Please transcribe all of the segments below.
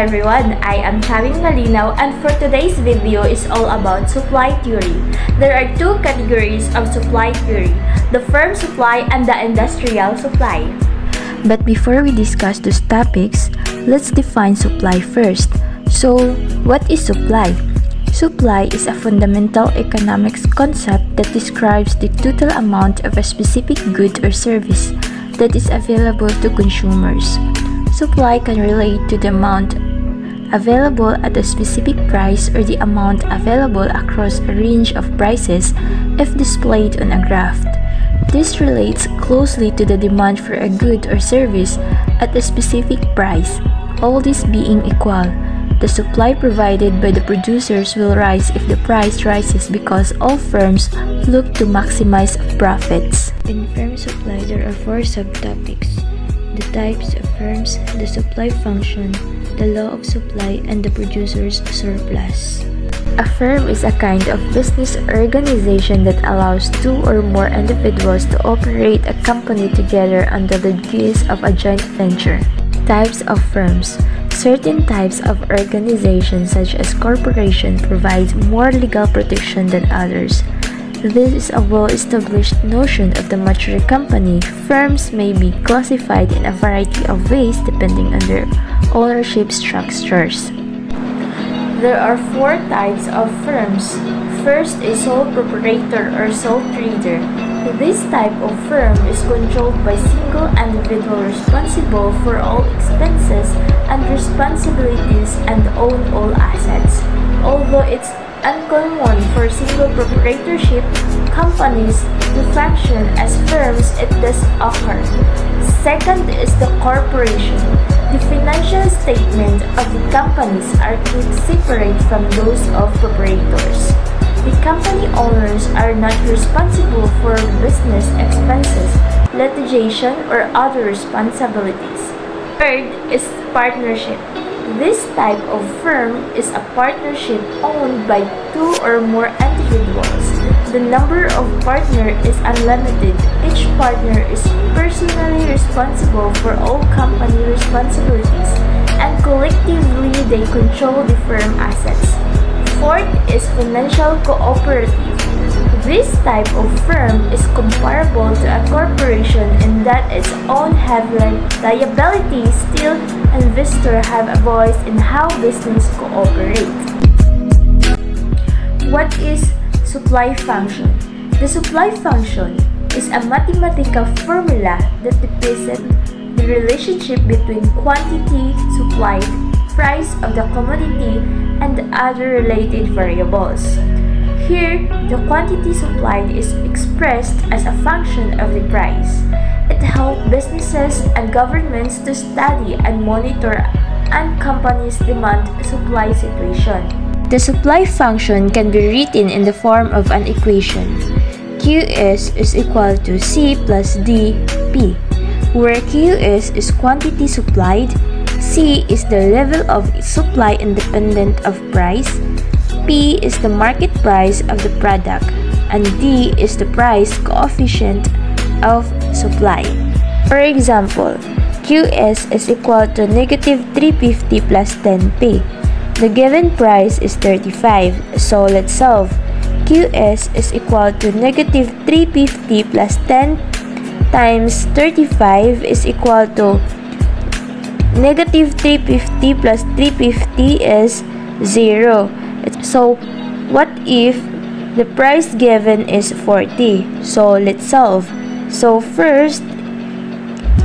everyone, I am Chaving Malinaw and for today's video is all about supply theory. There are two categories of supply theory, the firm supply and the industrial supply. But before we discuss those topics, let's define supply first. So, what is supply? Supply is a fundamental economics concept that describes the total amount of a specific good or service that is available to consumers. Supply can relate to the amount available at a specific price or the amount available across a range of prices if displayed on a graph. This relates closely to the demand for a good or service at a specific price, all this being equal. The supply provided by the producers will rise if the price rises because all firms look to maximize profits. In firm supply, there are four subtopics: the types of firms, the supply function, the law of supply, and the producer's surplus. A firm is a kind of business organization that allows two or more individuals to operate a company together under the guise of a joint venture. Types of firms. Certain types of organizations, such as corporations, provide more legal protection than others. This is a well-established notion of the mature company. Firms may be classified in a variety of ways depending on their ownership structures. There are four types of firms. First is sole proprietor or sole trader. This type of firm is controlled by single individual responsible for all expenses and responsibilities and own all assets. Although it's uncommon for single proprietorship companies to function as firms, it does occur. Second is the corporation. The financial statement of the companies are kept separate from those of proprietors. The company owners are not responsible for business expenses, litigation, or other responsibilities. Third is partnership. This type of firm is a partnership owned by two or more individuals. The number of partners is unlimited. Each partner is personally responsible for all company responsibilities, and collectively they control the firm assets. Fourth is financial cooperative. This type of firm is comparable to a corporation in that its own have liability, still investors have a voice in how business cooperate. What is supply function? The supply function is a mathematical formula that represents the relationship between quantity supplied, price of the commodity, and other related variables. Here, the quantity supplied is expressed as a function of the price. It helps businesses and governments to study and monitor a company's demand-supply situation. The supply function can be written in the form of an equation. QS is equal to C plus DP, where QS is quantity supplied, C is the level of supply independent of price, P is the market price of the product, and D is the price coefficient of supply. For example, QS is equal to negative 350 plus 10P. The given price is 35, so let's solve. QS is equal to negative 350 plus 10 times 35 is equal to negative 350 plus 350 is 0. So, what if the price given is 40? So, let's solve. So, first,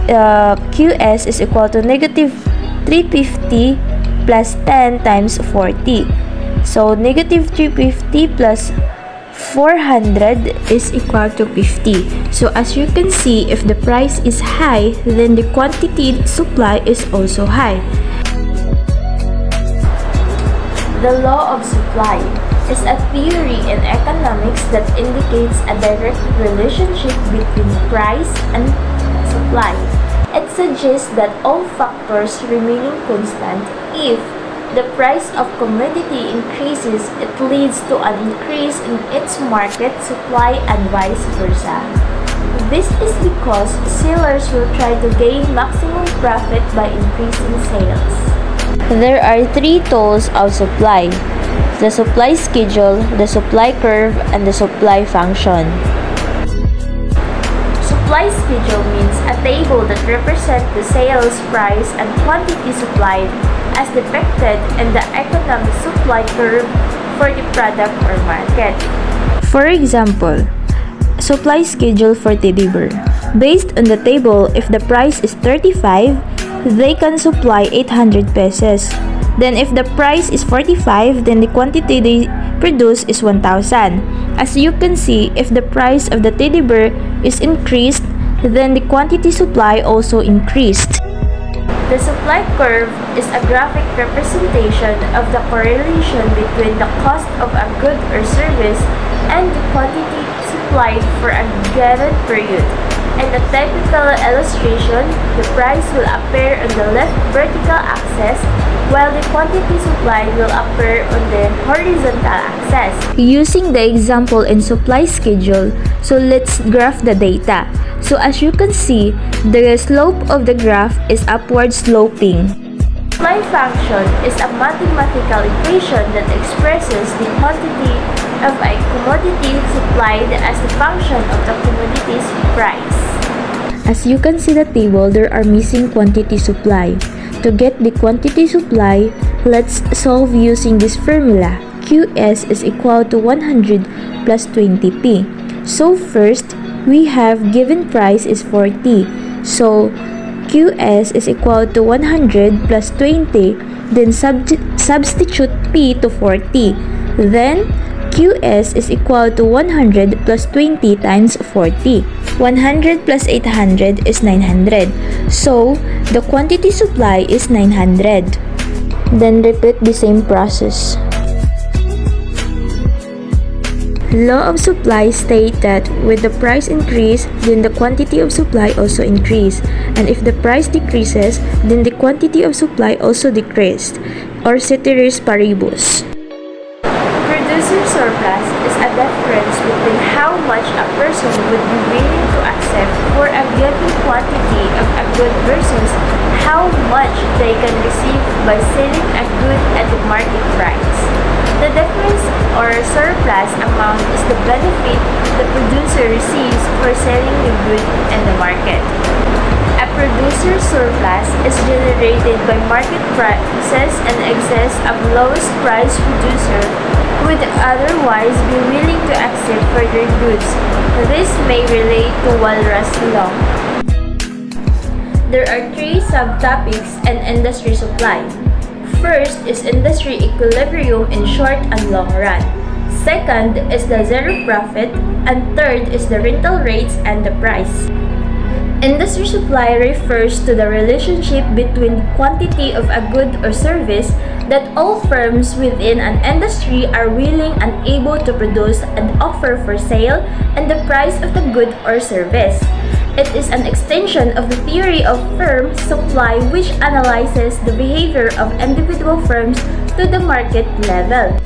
QS is equal to negative 350 plus 10 times 40. So, negative 350 plus 400 is equal to 50. So as you can see, if the price is high, then the quantity supply is also high. The law of supply is a theory in economics that indicates a direct relationship between price and supply. It suggests that all factors remaining constant, if the price of commodity increases, it leads to an increase in its market supply and vice versa. This is because sellers will try to gain maximum profit by increasing sales. There are three tools of supply: the supply schedule, the supply curve, and the supply function. Supply schedule means a table that represents the sales price and quantity supplied as depicted in the economic supply curve for the product or market. For example, supply schedule for teddy bear. Based on the table, if the price is 35, they can supply 800 pesos. Then if the price is 45, then the quantity they produce is 1,000. As you can see, if the price of the teddy bear is increased, then the quantity supply also increased. The supply curve is a graphic representation of the correlation between the cost of a good or service and the quantity supplied for a given period. In a typical illustration, the price will appear on the left vertical axis while the quantity supplied will appear on the horizontal axis. Using the example in supply schedule, so let's graph the data. So as you can see, the slope of the graph is upward sloping. Supply function is a mathematical equation that expresses the quantity of a commodity supplied as a function of the commodity's price. As you can see the table, there are missing quantity supply. To get the quantity supply, let's solve using this formula. QS is equal to 100 plus 20p. So first, we have given price is 40. So QS is equal to 100 plus 20. Then substitute P to 40. Then QS is equal to 100 plus 20 times 40. 100 plus 800 is 900. So, the quantity supply is 900. Then repeat the same process. Law of supply states that with the price increase, then the quantity of supply also increase. And if the price decreases, then the quantity of supply also decreased, or ceteris paribus. Producer surplus is a difference between how much a person would be willing to accept for a given quantity of a good versus how much they can receive by selling a good at the market price. The difference or surplus amount is the benefit the producer receives for selling the good in the market. A producer surplus is generated by market prices in excess of lowest price producer would otherwise be willing to accept for their goods. This may relate to Walras law. There are three subtopics in industry supply. First is industry equilibrium in short and long run. Second is the zero profit, and third is the rental rates and the price. Industry supply refers to the relationship between quantity of a good or service that all firms within an industry are willing and able to produce and offer for sale and the price of the good or service. It is an extension of the theory of firm supply which analyzes the behavior of individual firms to the market level.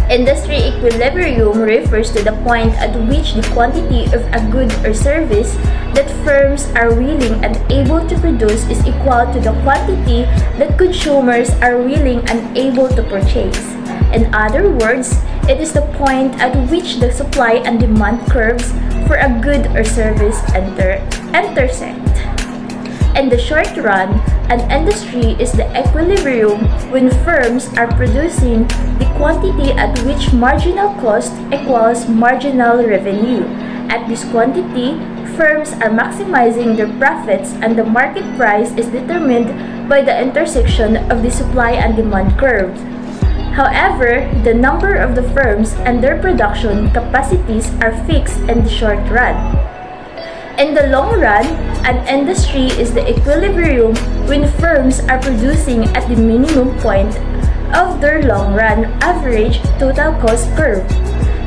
Industry equilibrium refers to the point at which the quantity of a good or service that firms are willing and able to produce is equal to the quantity that consumers are willing and able to purchase. In other words, it is the point at which the supply and demand curves for a good or service intersect. In the short run, an industry is the equilibrium when firms are producing the quantity at which marginal cost equals marginal revenue. At this quantity, firms are maximizing their profits and the market price is determined by the intersection of the supply and demand curves. However, the number of the firms and their production capacities are fixed in the short run. In the long run, an industry is the equilibrium when firms are producing at the minimum point of their long-run average total cost curve.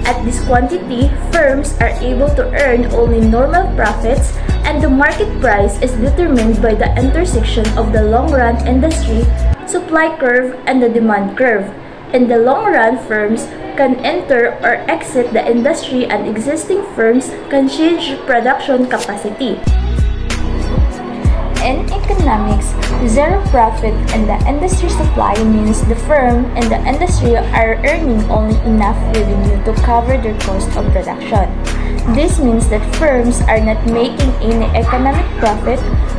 At this quantity, firms are able to earn only normal profits and the market price is determined by the intersection of the long-run industry supply curve and the demand curve. In the long run, firms can enter or exit the industry and existing firms can change production capacity. In economics, zero profit in the industry supply means the firm and the industry are earning only enough revenue to cover their cost of production. This means that firms are not making any economic profit,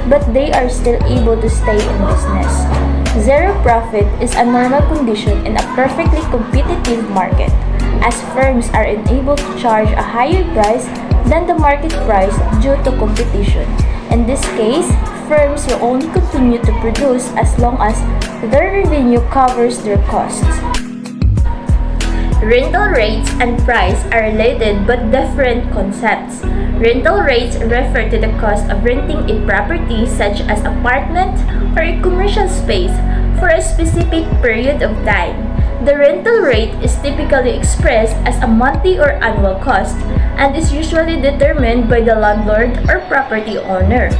but they are still able to stay in business. Zero profit is a normal condition in a perfectly competitive market, as firms are unable to charge a higher price than the market price due to competition. In this case, firms will only continue to produce as long as their revenue covers their costs. Rental rates and price are related but different concepts. Rental rates refer to the cost of renting a property such as apartment or a commercial space for a specific period of time. The rental rate is typically expressed as a monthly or annual cost and is usually determined by the landlord or property owner.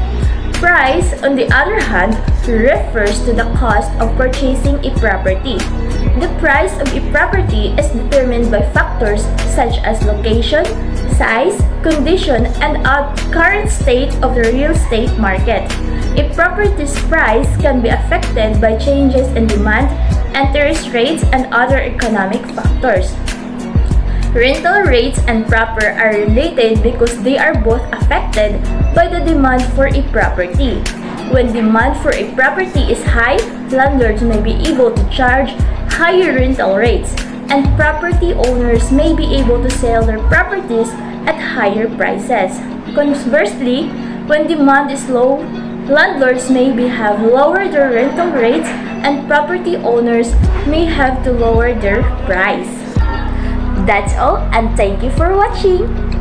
Price, on the other hand, refers to the cost of purchasing a property. The price of a property is determined by factors such as location, size, condition, and current state of the real estate market. A property's price can be affected by changes in demand, interest rates, and other economic factors. Rental rates and proper are related because they are both affected by the demand for a property. When demand for a property is high, landlords may be able to charge higher rental rates, and property owners may be able to sell their properties at higher prices. Conversely, when demand is low, landlords may have lowered their rental rates and property owners may have to lower their price. That's all, and thank you for watching!